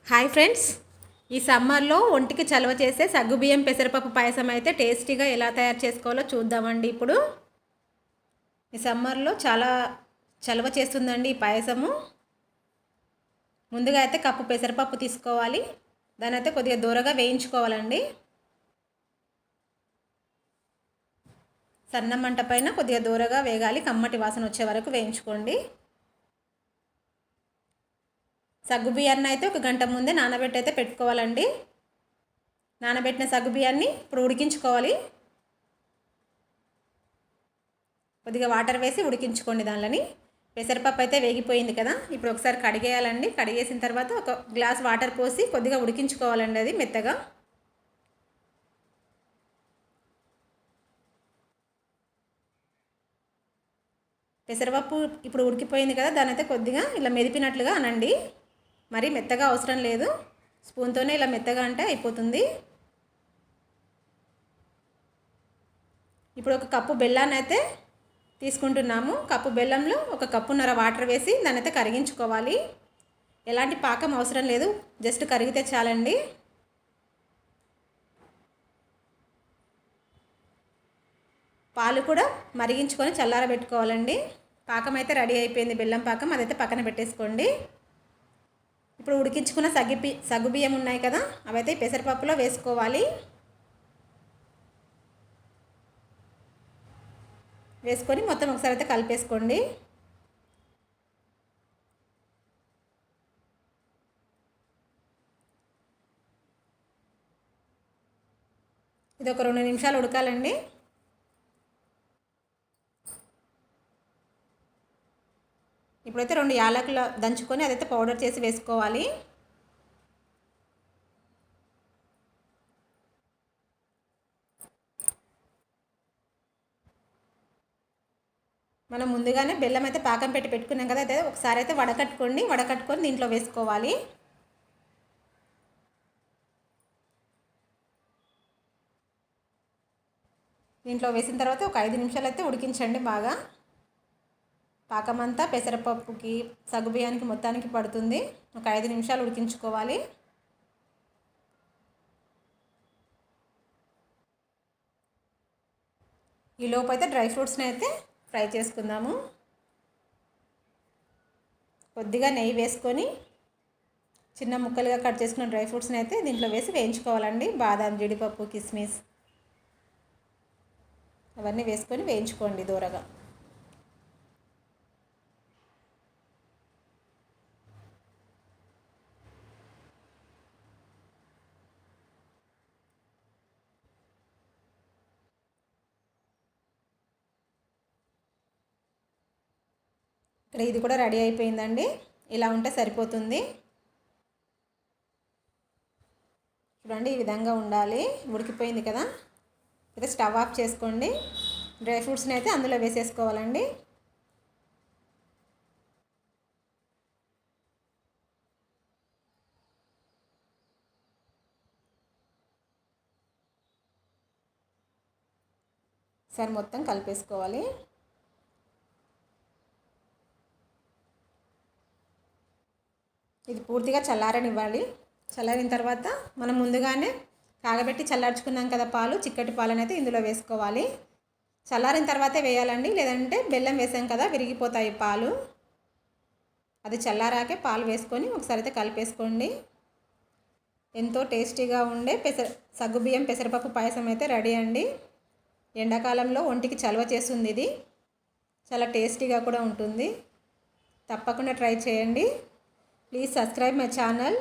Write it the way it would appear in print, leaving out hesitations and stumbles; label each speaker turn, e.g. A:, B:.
A: Hi friends, ఈ సమ్మర్లో ఒంటికి చలవ చేసే సగ్గుబియ్యం పెసరపప్పు పాయసం అయితే టేస్టీగా ఎలా తయారు చేసుకోవాలో చూద్దామండి. ఇప్పుడు ఈ సమ్మర్లో చాలా చలవ చేస్తుందండి ఈ పాయసము. ముందుగా అయితే కప్పు పెసరపప్పు తీసుకోవాలి. దాని అయితే కొద్దిగా దూరగా వేయించుకోవాలండి. సన్న మంట పైన కొద్దిగా దూరగా వేగాలి, కమ్మటి వాసన వచ్చే వరకు వేయించుకోండి. సగ్గుబియ్యాన్ని అయితే ఒక గంట ముందే నానబెట్టి అయితే పెట్టుకోవాలండి. నానబెట్టిన సగ్గుబియ్యాన్ని ఇప్పుడు ఉడికించుకోవాలి. కొద్దిగా వాటర్ వేసి ఉడికించుకోండి దానిని. పెసరపప్పు అయితే వేగిపోయింది కదా, ఇప్పుడు ఒకసారి కడిగేయాలండి. కడిగేసిన తర్వాత ఒక గ్లాస్ వాటర్ పోసి కొద్దిగా ఉడికించుకోవాలండి అది మెత్తగా. పెసరపప్పు ఇప్పుడు ఉడికిపోయింది కదా, దాని అయితే కొద్దిగా ఇలా మెదిపినట్లుగా అనండి. మరీ మెత్తగా అవసరం లేదు, స్పూన్తోనే ఇలా మెత్తగా అంటే అయిపోతుంది. ఇప్పుడు ఒక కప్పు బెల్లాన్ని అయితే తీసుకుంటున్నాము. కప్పు బెల్లంలో ఒక కప్పున్నర వాటర్ వేసి దాన్ని అయితే కరిగించుకోవాలి. ఎలాంటి పాకం అవసరం లేదు, జస్ట్ కరిగితే చాలండి. పాలు కూడా మరిగించుకొని చల్లారబెట్టుకోవాలండి. పాకం అయితే రెడీ అయిపోయింది, బెల్లం పాకం. అదైతే పక్కన పెట్టేసుకోండి. ఇప్పుడు ఉడికించుకున్న సగ్గుబియ్యం ఉన్నాయి కదా, అవైతే పెసరపప్పులో వేసుకోవాలి. వేసుకొని మొత్తం ఒకసారి అయితే కలిపేసుకోండి. ఇది ఒక 2 నిమిషాలు ఉడకాలండి. ఇప్పుడైతే 2 యాలకులు దంచుకొని అదైతే పౌడర్ చేసి వేసుకోవాలి. మనం ముందుగానే బెల్లం అయితే పాకం పెట్టుకున్నాం కదా, అయితే ఒకసారి అయితే వడకట్టుకొని దీంట్లో వేసుకోవాలి. దీంట్లో వేసిన తర్వాత ఒక 5 నిమిషాలు అయితే ఉడికించండి బాగా. పాకం అంతా పెసరపప్పుకి సగ్గుబియ్యానికి మొత్తానికి పడుతుంది. ఒక 5 నిమిషాలు ఉడికించుకోవాలి. ఈ లోపు అయితే డ్రై ఫ్రూట్స్ని అయితే ఫ్రై చేసుకుందాము. కొద్దిగా నెయ్యి వేసుకొని చిన్న ముక్కలుగా కట్ చేసుకున్న డ్రై ఫ్రూట్స్ని అయితే దీంట్లో వేసి వేయించుకోవాలండి. బాదాం, జీడిపప్పు, కిస్మిస్ అవన్నీ వేసుకొని వేయించుకోండి దూరగా. ఇక్కడ ఇది కూడా రెడీ అయిపోయిందండి. ఇలా ఉంటే సరిపోతుంది. చూడండి, ఈ విధంగా ఉండాలి. ఉడికిపోయింది కదా, అయితే స్టవ్ ఆఫ్ చేసుకోండి. డ్రై ఫ్రూట్స్ని అయితే అందులో వేసేసుకోవాలండి. సరే, మొత్తం కలిపేసుకోవాలి. ఇది పూర్తిగా చల్లారనివ్వాలి. చల్లారిన తర్వాత మనం ముందుగానే కాగబెట్టి చల్లార్చుకున్నాం కదా పాలు, చిక్కటి పాలను అయితే ఇందులో వేసుకోవాలి. చల్లారిన తర్వాతే వేయాలండి, లేదంటే బెల్లం వేసాం కదా విరిగిపోతాయి పాలు. అది చల్లారాకే పాలు వేసుకొని ఒకసారి అయితే కలిపేసుకోండి. ఎంతో టేస్టీగా ఉండే సగ్గుబియ్యం పెసరపప్పు పాయసం అయితే రెడీ అండి. ఎండాకాలంలో ఒంటికి చలవ చేస్తుంది. ఇది చాలా టేస్టీగా కూడా ఉంటుంది. తప్పకుండా ట్రై చేయండి. Please subscribe my channel.